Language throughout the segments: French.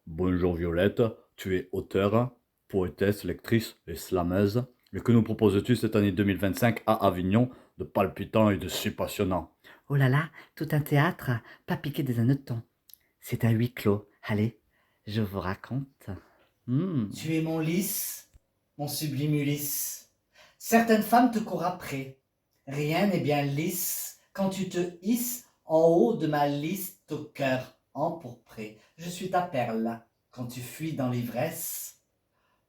Bonjour Violette, tu es auteure, poétesse, lectrice et slameuse. Mais que nous proposes-tu cette année 2025 à Avignon de palpitant et de si passionnant? Oh là là, tout un théâtre, pas piqué des hannetons. C'est un huis clos. Allez, je vous raconte. Hmm. Tu es mon lys, mon sublime Ulysse. Certaines femmes te courent après. Rien n'est bien lisse quand tu te hisses en haut de ma liste au cœur empourpré. Je suis ta perle quand tu fuis dans l'ivresse,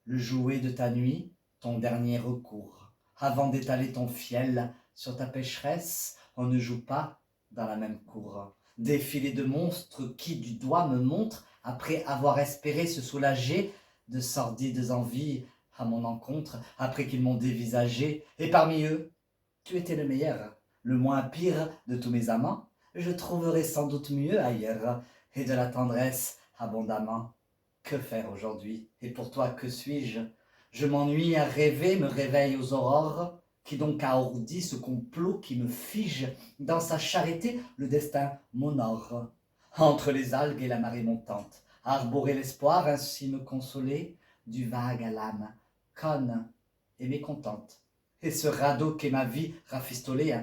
le jouet de ta nuit, ton dernier recours. Avant d'étaler ton fiel sur ta pécheresse, on ne joue pas dans la même cour. Défilé de monstres qui du doigt me montrent, après avoir espéré se soulager de sordides envies à mon encontre, après qu'ils m'ont dévisagé, et parmi eux, tu étais le meilleur, le moins pire de tous mes amants. Je trouverai sans doute mieux ailleurs, et de la tendresse abondamment. Que faire aujourd'hui? Et pour toi, que suis-je? Je m'ennuie à rêver, me réveille aux aurores. Qui donc a ourdi ce complot qui me fige? Dans sa charité, le destin m'honore. Entre les algues et la marée montante, arborer l'espoir, ainsi me consoler, du vague à l'âme, conne et mécontente. Et ce radeau qu'est ma vie rafistolée.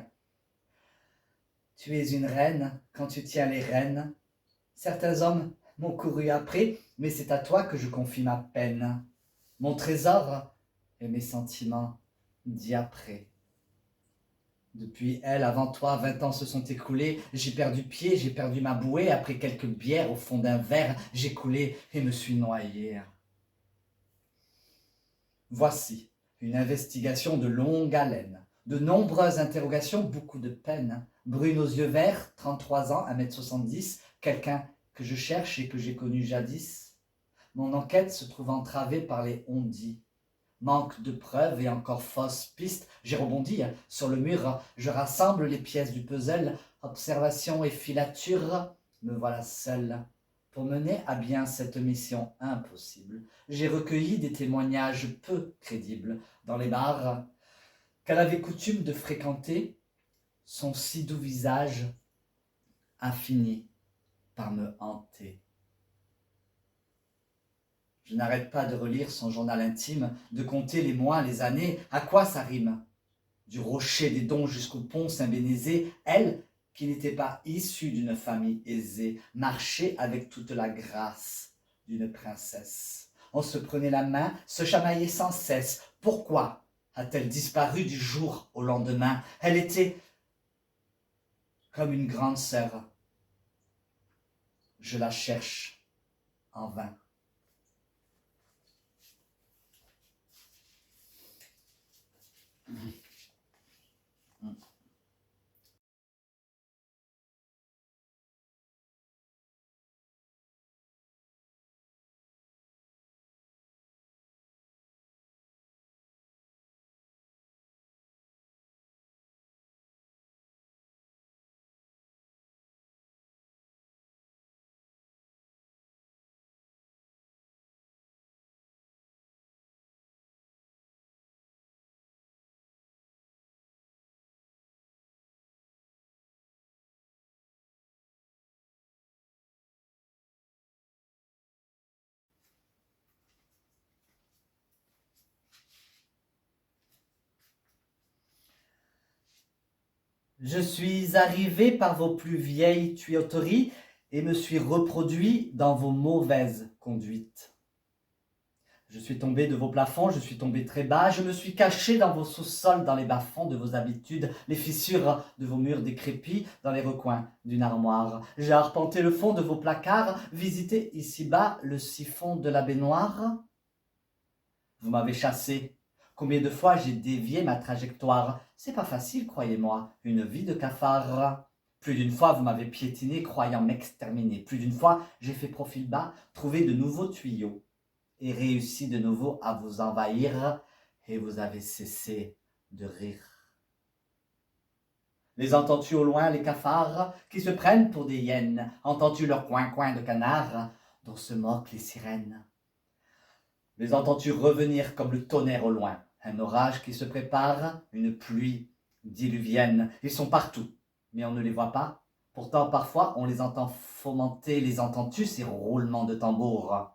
Tu es une reine quand tu tiens les rênes. Certains hommes m'ont couru après, mais c'est à toi que je confie ma peine, mon trésor et mes sentiments dit après. Depuis elle, avant toi, 20 ans se sont écoulés, j'ai perdu pied, j'ai perdu ma bouée, après quelques bières au fond d'un verre, j'ai coulé et me suis noyé. Voici une investigation de longue haleine, de nombreuses interrogations, beaucoup de peine. Brune aux yeux verts, 33 ans, 1,70 m, quelqu'un que je cherche et que j'ai connu jadis. Mon enquête se trouve entravée par les on-dit. Manque de preuves et encore fausses pistes. J'ai rebondi sur le mur, je rassemble les pièces du puzzle. Observation et filature, me voilà seul. Pour mener à bien cette mission impossible, j'ai recueilli des témoignages peu crédibles dans les bars qu'elle avait coutume de fréquenter. Son si doux visage a fini par me hanter. Je n'arrête pas de relire son journal intime, de compter les mois, les années. À quoi ça rime? Du rocher des Dons jusqu'au pont Saint-Bénézé, elle, qui n'était pas issue d'une famille aisée, marchait avec toute la grâce d'une princesse. On se prenait la main, se chamaillait sans cesse. Pourquoi a-t-elle disparu du jour au lendemain? Elle était comme une grande sœur. Je la cherche en vain. Je suis arrivé par vos plus vieilles tuyauteries et me suis reproduit dans vos mauvaises conduites. Je suis tombé de vos plafonds, je suis tombé très bas, je me suis caché dans vos sous-sols, dans les bas-fonds de vos habitudes, les fissures de vos murs décrépits, dans les recoins d'une armoire. J'ai arpenté le fond de vos placards, visité ici-bas le siphon de la baignoire. Vous m'avez chassé. Combien de fois j'ai dévié ma trajectoire? C'est pas facile, croyez-moi, une vie de cafard. Plus d'une fois, vous m'avez piétiné, croyant m'exterminer. Plus d'une fois, j'ai fait profil bas, trouvé de nouveaux tuyaux et réussi de nouveau à vous envahir, et vous avez cessé de rire. Les entends-tu au loin, les cafards, qui se prennent pour des hyènes? Entends-tu leurs coin-coin de canards, dont se moquent les sirènes? Les entends-tu revenir comme le tonnerre au loin? Un orage qui se prépare, une pluie diluvienne. Ils sont partout, mais on ne les voit pas. Pourtant, parfois, on les entend fomenter, les entends-tu, ces roulements de tambour?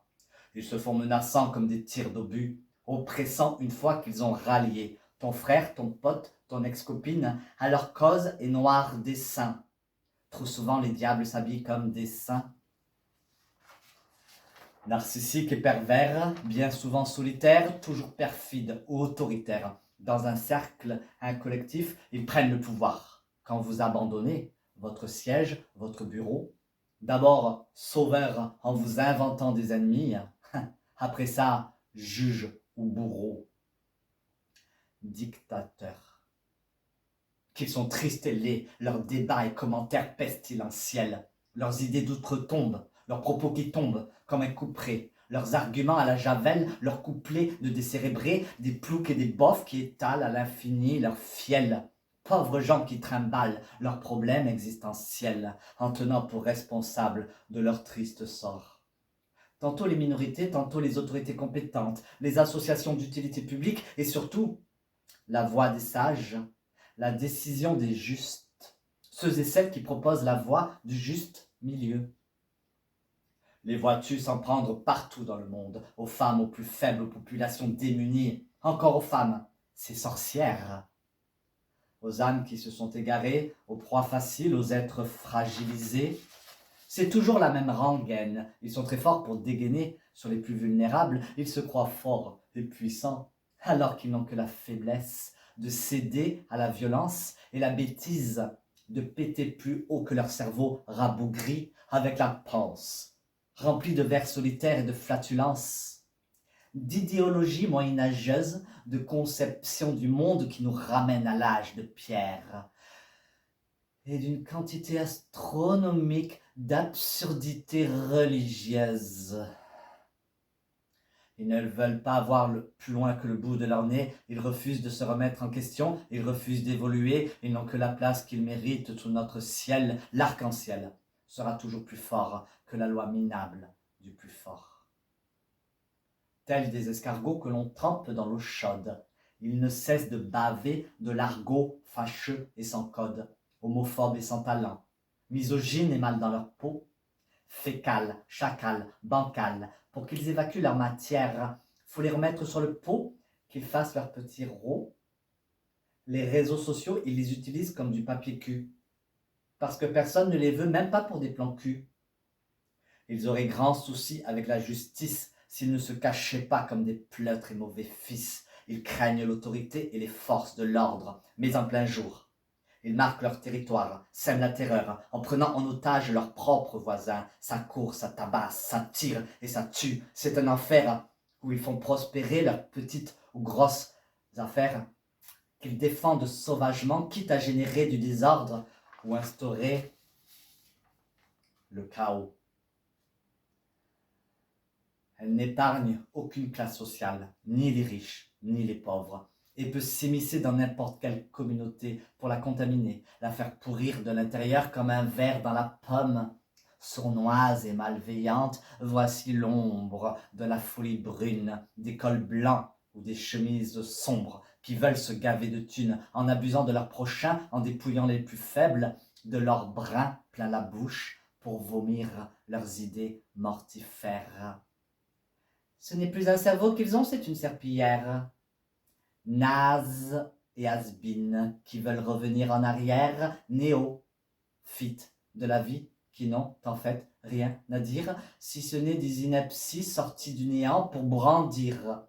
Ils se font menaçants comme des tirs d'obus, oppressants une fois qu'ils ont rallié ton frère, ton pote, ton ex-copine à leur cause et noir dessein. Trop souvent, les diables s'habillent comme des saints. Narcissiques et pervers, bien souvent solitaires, toujours perfides ou autoritaires. Dans un cercle, un collectif, ils prennent le pouvoir. Quand vous abandonnez votre siège, votre bureau, d'abord sauveur en vous inventant des ennemis, après ça, juge ou bourreau, dictateur. Qu'ils sont tristes et laids, leurs débats et commentaires pestilentiels, leurs idées d'outre-tombe, leurs propos qui tombent comme un couperet, leurs arguments à la javel, leurs couplets de décérébrés, des ploucs et des bofs qui étalent à l'infini leur fiel. Pauvres gens qui trimballent leurs problèmes existentiels en tenant pour responsables de leur triste sort. Tantôt les minorités, tantôt les autorités compétentes, les associations d'utilité publique et surtout la voix des sages, la décision des justes, ceux et celles qui proposent la voie du juste milieu. Les vois-tu s'en prendre partout dans le monde, aux femmes, aux plus faibles, aux populations démunies, encore aux femmes, ces sorcières, aux âmes qui se sont égarées, aux proies faciles, aux êtres fragilisés. C'est toujours la même rengaine. Ils sont très forts pour dégainer sur les plus vulnérables. Ils se croient forts et puissants, alors qu'ils n'ont que la faiblesse de céder à la violence et la bêtise, de péter plus haut que leur cerveau rabougri avec la panse, rempli de vers solitaires et de flatulences, d'idéologies moyenâgeuses, de conceptions du monde qui nous ramènent à l'âge de pierre, et d'une quantité astronomique d'absurdités religieuses. Ils ne veulent pas voir plus loin que le bout de leur nez, ils refusent de se remettre en question, ils refusent d'évoluer, ils n'ont que la place qu'ils méritent sous notre ciel. L'arc-en-ciel sera toujours plus fort que la loi minable du plus fort. Tels des escargots que l'on trempe dans l'eau chaude, ils ne cessent de baver de l'argot fâcheux et sans code, homophobes et sans talent, misogynes et mal dans leur peau, fécales, chacals, bancales. Pour qu'ils évacuent leur matière, faut les remettre sur le pot, qu'ils fassent leurs petits rots. Les réseaux sociaux, ils les utilisent comme du papier cul, parce que personne ne les veut, même pas pour des plans cul. Ils auraient grand souci avec la justice s'ils ne se cachaient pas comme des pleutres et mauvais fils. Ils craignent l'autorité et les forces de l'ordre, mais en plein jour. Ils marquent leur territoire, sèment la terreur, en prenant en otage leurs propres voisins. Ça court, ça tabasse, ça tire et ça tue. C'est un enfer où ils font prospérer leurs petites ou grosses affaires, qu'ils défendent sauvagement, quitte à générer du désordre ou instaurer le chaos. Elle n'épargne aucune classe sociale, ni les riches, ni les pauvres, et peut s'immiscer dans n'importe quelle communauté pour la contaminer, la faire pourrir de l'intérieur comme un ver dans la pomme. Sournoise et malveillante, voici l'ombre de la folie brune, des cols blancs ou des chemises sombres qui veulent se gaver de thunes en abusant de leur prochain, en dépouillant les plus faibles de leurs brins plein la bouche pour vomir leurs idées mortifères. Ce n'est plus un cerveau qu'ils ont, c'est une serpillière. Nazes et has-been qui veulent revenir en arrière, néophytes de la vie qui n'ont en fait rien à dire, si ce n'est des inepties sorties du néant pour brandir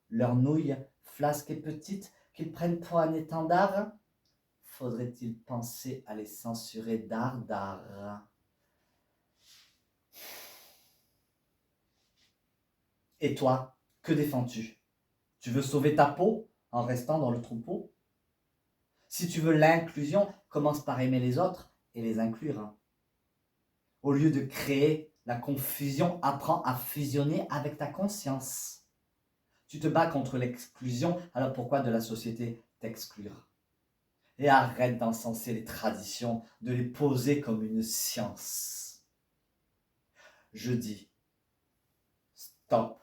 leur nouille flasque et petite qu'ils prennent pour un étendard. Faudrait-il penser à les censurer d'art. Et toi, que défends-tu? Tu veux sauver ta peau en restant dans le troupeau? Si tu veux l'inclusion, commence par aimer les autres et les inclure. Au lieu de créer la confusion, apprends à fusionner avec ta conscience. Tu te bats contre l'exclusion, alors pourquoi de la société t'exclure? Et arrête d'encenser les traditions, de les poser comme une science. Je dis stop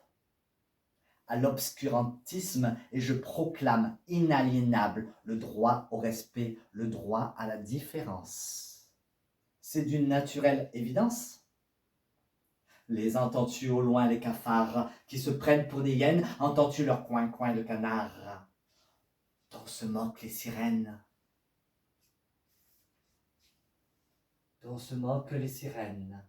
à l'obscurantisme et je proclame inaliénable le droit au respect, le droit à la différence. c'est d'une naturelle évidence. Les entends-tu au loin les cafards qui se prennent pour des hyènes? Entends-tu leur coin-coin de canard dont se moquent les sirènes? Dont se moquent les sirènes.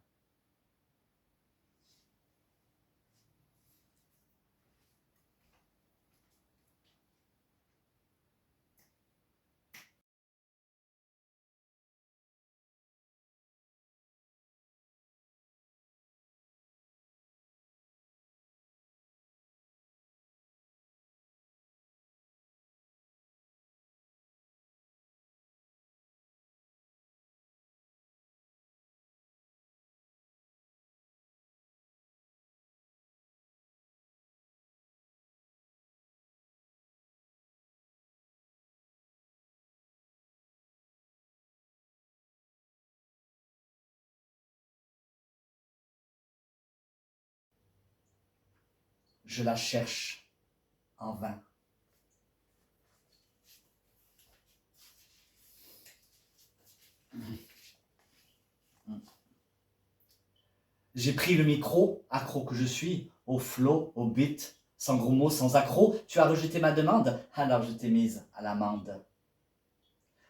Je la cherche en vain. J'ai pris le micro, accro que je suis, au flow, au beat, sans gros mots, sans accroc. Tu as rejeté ma demande, alors je t'ai mise à l'amende.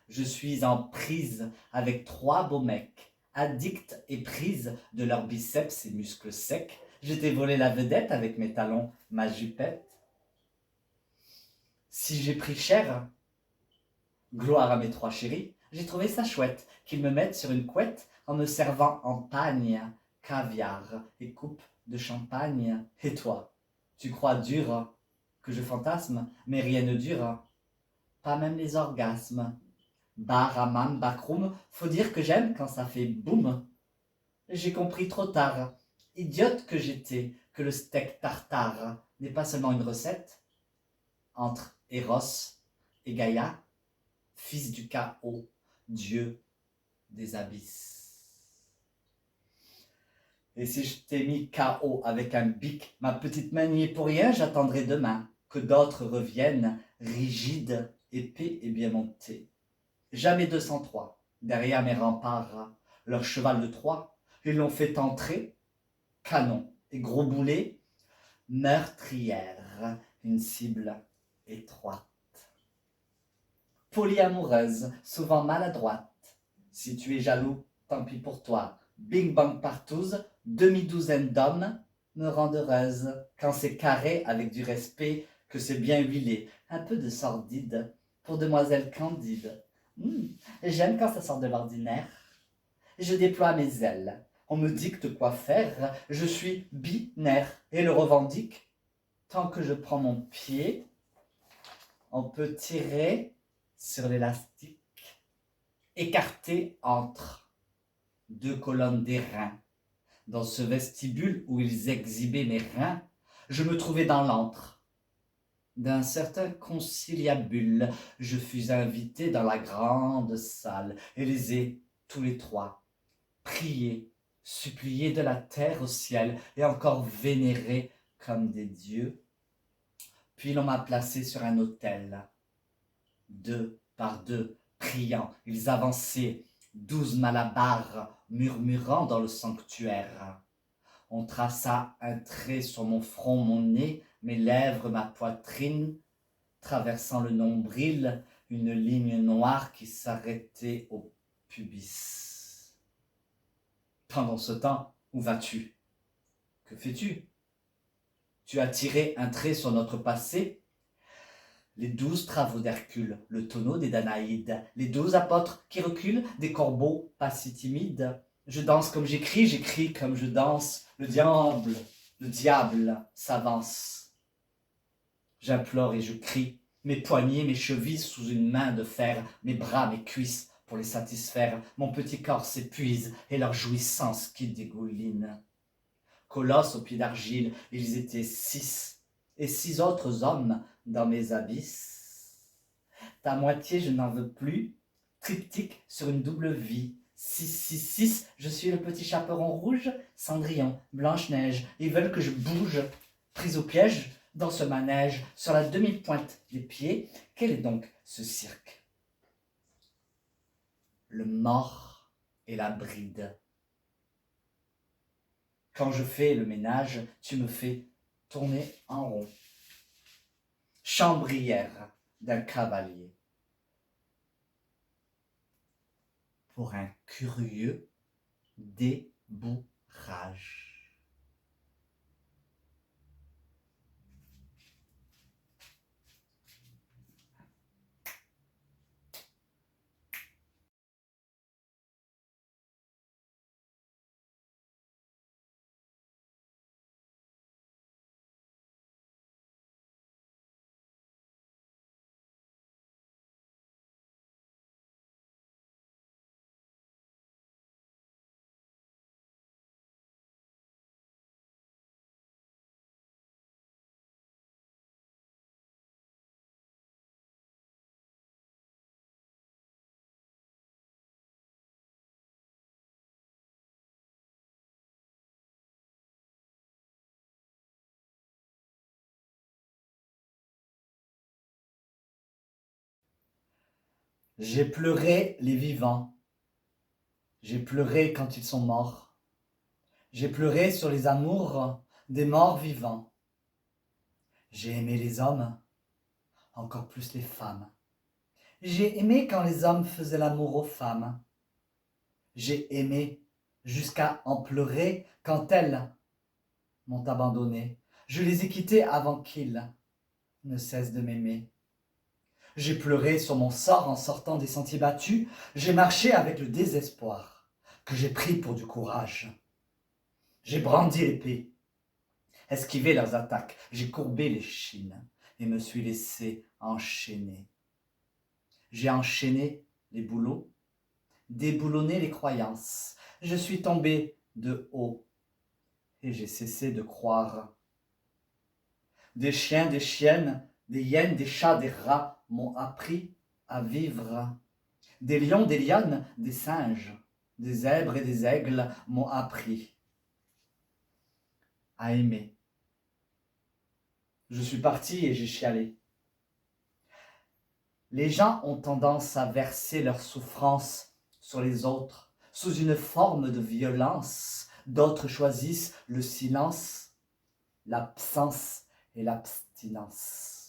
Je suis en prise avec 3 beaux mecs, addicts et prises de leurs biceps et muscles secs. Je t'ai volé la vedette avec mes talons, ma jupette. Si j'ai pris cher, gloire à mes 3 chéris, j'ai trouvé ça chouette qu'ils me mettent sur une couette en me servant en pagne, caviar et coupe de champagne. Et toi, tu crois dur que je fantasme, mais rien ne dure, pas même les orgasmes. Bar, hammam, backroom, faut dire que j'aime quand ça fait boum. J'ai compris trop tard, idiote que j'étais, que le steak tartare n'est pas seulement une recette. Entre Eros et Gaïa, fils du chaos, dieu des abysses. Et si je t'ai mis KO avec un bic, ma petite main n'y est pour rien, j'attendrai demain que d'autres reviennent, rigides, épais et bien montés. Jamais 203, derrière mes remparts, leur cheval de Troie, ils l'ont fait entrer, canon et gros boulet, meurtrière, une cible étroite. Polyamoureuse, souvent maladroite, si tu es jaloux, tant pis pour toi, bing bang partouze, demi-douzaine d'hommes me rendent heureuse, quand c'est carré avec du respect, que c'est bien huilé, un peu de sordide, pour demoiselle candide. J'aime quand ça sort de l'ordinaire. Je déploie mes ailes. On me dicte quoi faire. Je suis binaire et le revendique. Tant que je prends mon pied, on peut tirer sur l'élastique, écarté entre 2 colonnes d'airain. Dans ce vestibule où ils exhibaient mes reins, je me trouvais dans l'antre d'un certain conciliabule. Je fus invité dans la grande salle et les ai tous les 3 priés, suppliés de la terre au ciel et encore vénérés comme des dieux. Puis l'on m'a placé sur un autel. 2 par 2, priant, ils avançaient, 12 malabars murmurant dans le sanctuaire. On traça un trait sur mon front, mon nez, mes lèvres, ma poitrine, traversant le nombril, une ligne noire qui s'arrêtait au pubis. Pendant ce temps, où vas-tu? Que fais-tu? Tu as tiré un trait sur notre passé, les 12 travaux d'Hercule, le tonneau des Danaïdes, les 12 apôtres qui reculent, des corbeaux pas si timides. Je danse comme j'écris comme je danse. Le diable s'avance. J'implore et je crie, mes poignets, mes chevilles sous une main de fer, mes bras, mes cuisses pour les satisfaire. Mon petit corps s'épuise et leur jouissance qui dégouline. Colosses aux pieds d'argile, ils étaient 6, et 6 autres hommes dans mes abysses. Ta moitié, je n'en veux plus, triptyque sur une double vie. 6, je suis le petit chaperon rouge, Cendrillon, Blanche-Neige, ils veulent que je bouge, prise au piège, dans ce manège, sur la demi-pointe des pieds. Quel est donc ce cirque? Le mort et la bride. Quand je fais le ménage, tu me fais tourner en rond. Chambrière d'un cavalier. Pour un curieux débourrage. J'ai pleuré les vivants. J'ai pleuré quand ils sont morts. J'ai pleuré sur les amours des morts vivants. J'ai aimé les hommes, encore plus les femmes. J'ai aimé quand les hommes faisaient l'amour aux femmes. J'ai aimé jusqu'à en pleurer quand elles m'ont abandonné. Je les ai quittés avant qu'ils ne cessent de m'aimer. J'ai pleuré sur mon sort en sortant des sentiers battus. J'ai marché avec le désespoir que j'ai pris pour du courage. J'ai brandi l'épée, esquivé leurs attaques. J'ai courbé l'échine et me suis laissé enchaîner. J'ai enchaîné les boulots, déboulonné les croyances. Je suis tombé de haut et j'ai cessé de croire. Des chiens, des chiennes, des hyènes, des chats, des rats m'ont appris à vivre. Des lions, des lionnes, des singes, des zèbres et des aigles m'ont appris à aimer. Je suis parti et j'ai chialé. Les gens ont tendance à verser leur souffrance sur les autres sous une forme de violence. D'autres choisissent le silence, l'absence et l'abstinence.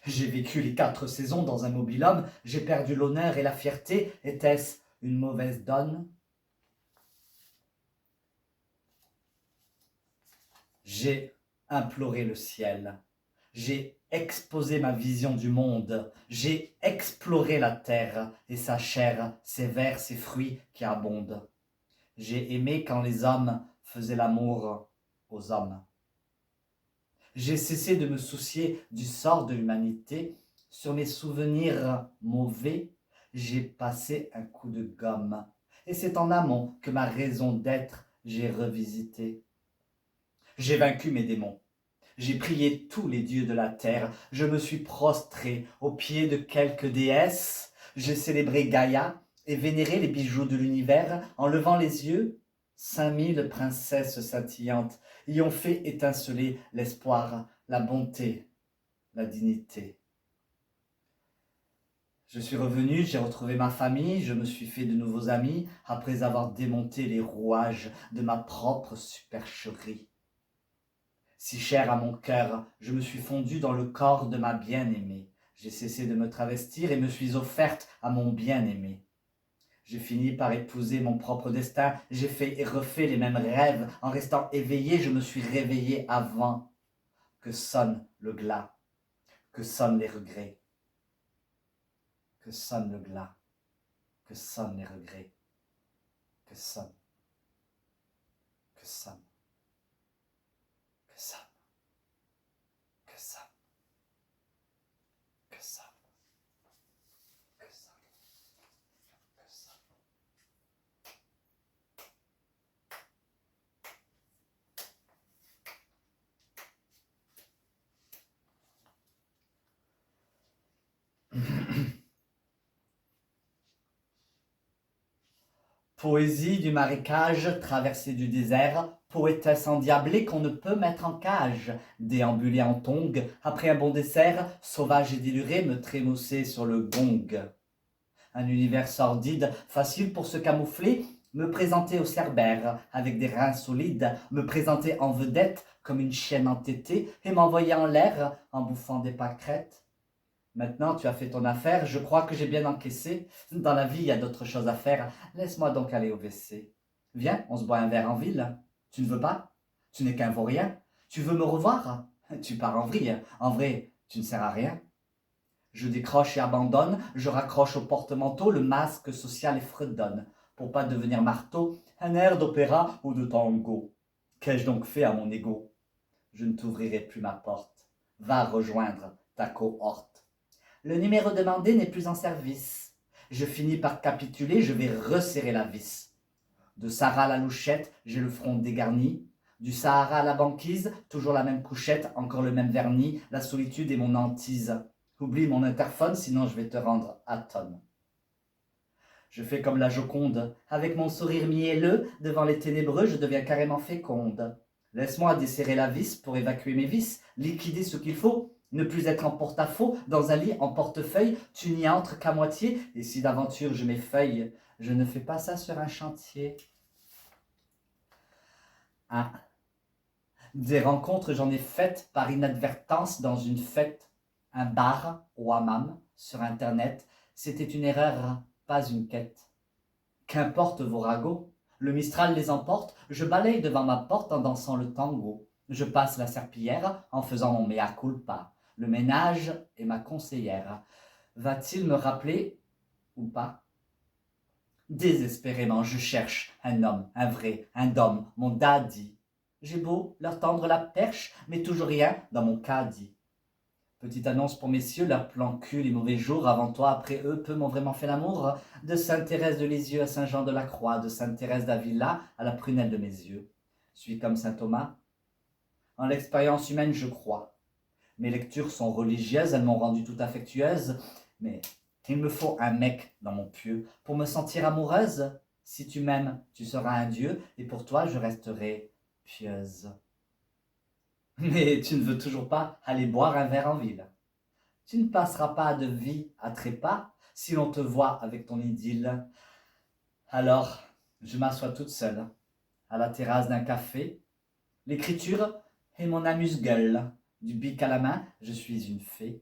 J'ai vécu les 4 saisons dans un mobil-homme, j'ai perdu l'honneur et la fierté. Était-ce une mauvaise donne? J'ai imploré le ciel, j'ai exposé ma vision du monde, j'ai exploré la terre et sa chair, ses vers, ses fruits qui abondent. J'ai aimé quand les hommes faisaient l'amour aux hommes. J'ai cessé de me soucier du sort de l'humanité. Sur mes souvenirs mauvais, j'ai passé un coup de gomme. Et c'est en amont que ma raison d'être j'ai revisité. J'ai vaincu mes démons. J'ai prié tous les dieux de la terre. Je me suis prostré aux pieds de quelques déesses. J'ai célébré Gaïa et vénéré les bijoux de l'univers. En levant les yeux, 5000 princesses scintillantes y ont fait étinceler l'espoir, la bonté, la dignité. Je suis revenu, j'ai retrouvé ma famille, je me suis fait de nouveaux amis après avoir démonté les rouages de ma propre supercherie. Si cher à mon cœur, je me suis fondu dans le corps de ma bien-aimée. J'ai cessé de me travestir et me suis offerte à mon bien-aimé. J'ai fini par épouser mon propre destin, j'ai fait et refait les mêmes rêves. En restant éveillé, je me suis réveillé avant que sonne le glas, que sonnent les regrets. Que sonne le glas, que sonnent les regrets, que sonne, que sonne, que sonne, que sonne, que sonne, que sonne, que sonne. Poésie du marécage, traversée du désert, poétesse endiablée qu'on ne peut mettre en cage, déambuler en tongue, après un bon dessert, sauvage et déluré, me trémousser sur le gong. Un univers sordide, facile pour se camoufler, me présenter au Cerbère avec des reins solides, me présenter en vedette comme une chienne entêtée et m'envoyer en l'air en bouffant des pâquerettes. Maintenant, tu as fait ton affaire, je crois que j'ai bien encaissé. Dans la vie, il y a d'autres choses à faire. Laisse-moi donc aller au WC. Viens, on se boit un verre en ville. Tu ne veux pas? Tu n'es qu'un vaurien. Tu veux me revoir? Tu pars en vrille. En vrai, tu ne sers à rien. Je décroche et abandonne, je raccroche au porte-manteau, le masque social et fredonne, pour pas devenir marteau, un air d'opéra ou de tango. Qu'ai-je donc fait à mon ego? Je ne t'ouvrirai plus ma porte. Va rejoindre ta cohorte. Le numéro demandé n'est plus en service. Je finis par capituler, je vais resserrer la vis. De Sarah à la louchette, j'ai le front dégarni. Du Sahara à la banquise, toujours la même couchette, encore le même vernis, la solitude est mon hantise. Oublie mon interphone, sinon je vais te rendre atone. Je fais comme la Joconde, avec mon sourire mielleux, devant les ténébreux, je deviens carrément féconde. Laisse-moi desserrer la vis pour évacuer mes vices, liquider ce qu'il faut, ne plus être en porte-à-faux, dans un lit en portefeuille, tu n'y entres qu'à moitié, et si d'aventure je m'effeuille, je ne fais pas ça sur un chantier. Ah. Des rencontres j'en ai faites par inadvertance dans une fête, un bar au hammam, sur internet, c'était une erreur, pas une quête. Qu'importe vos ragots, le Mistral les emporte, je balaye devant ma porte en dansant le tango. Je passe la serpillière en faisant mon mea culpa. Le ménage est ma conseillère. Va-t-il me rappeler ou pas? Désespérément, je cherche un homme, un vrai, un dôme, mon daddy. J'ai beau leur tendre la perche, mais toujours rien dans mon caddie. Petite annonce pour messieurs, leur plan cul, les mauvais jours, avant toi, après eux, peu m'ont vraiment fait l'amour. De Sainte-Thérèse de Lisieux à Saint-Jean-de-la-Croix, de Sainte-Thérèse d'Avila à la prunelle de mes yeux. Suis comme saint Thomas. En l'expérience humaine, je crois. Mes lectures sont religieuses, elles m'ont rendu tout affectueuse, mais il me faut un mec dans mon pieu pour me sentir amoureuse. Si tu m'aimes, tu seras un dieu, et pour toi, je resterai pieuse. Mais tu ne veux toujours pas aller boire un verre en ville. Tu ne passeras pas de vie à trépas si l'on te voit avec ton idylle. Alors, je m'assois toute seule, à la terrasse d'un café. L'écriture est mon amuse-gueule. Du bic à la main, je suis une fée.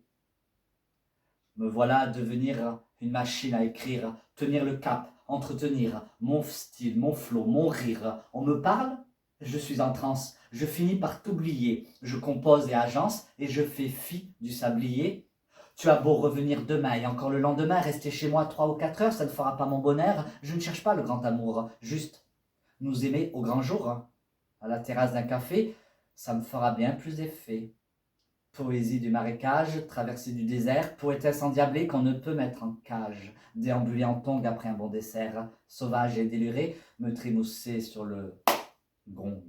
Me voilà devenir une machine à écrire, tenir le cap, entretenir mon style, mon flot, mon rire. On me parle? Je suis en transe, je finis par t'oublier. Je compose et agence et je fais fi du sablier. Tu as beau revenir demain et encore le lendemain, rester chez moi 3 ou 4 heures, ça ne fera pas mon bonheur. Je ne cherche pas le grand amour, juste nous aimer au grand jour. À la terrasse d'un café, ça me fera bien plus effet. Poésie du marécage, traversée du désert, poétesse endiablée qu'on ne peut mettre en cage. Déambuler en tongue après un bon dessert, sauvage et déluré, me trémousser sur le gong.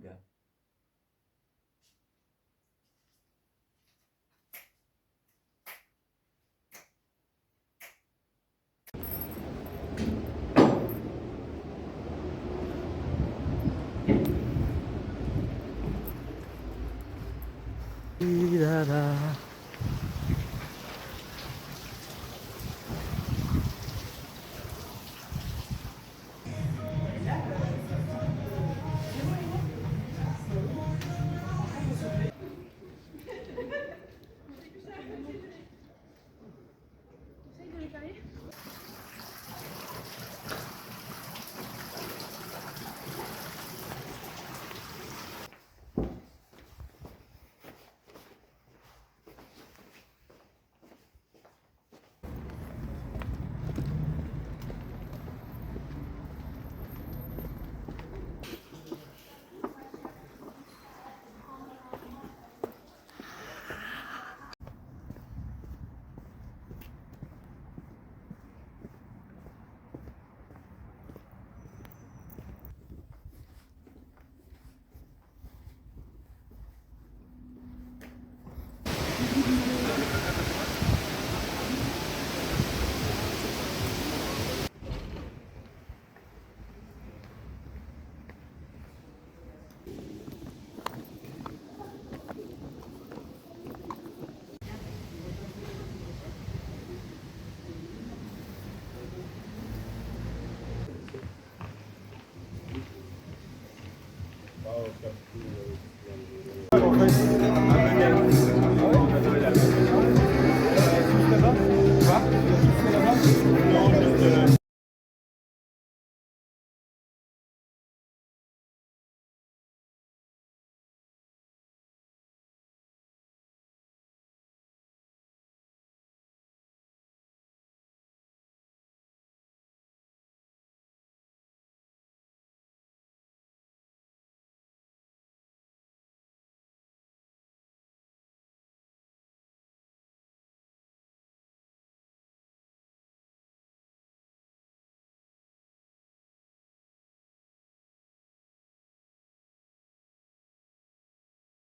Da, da.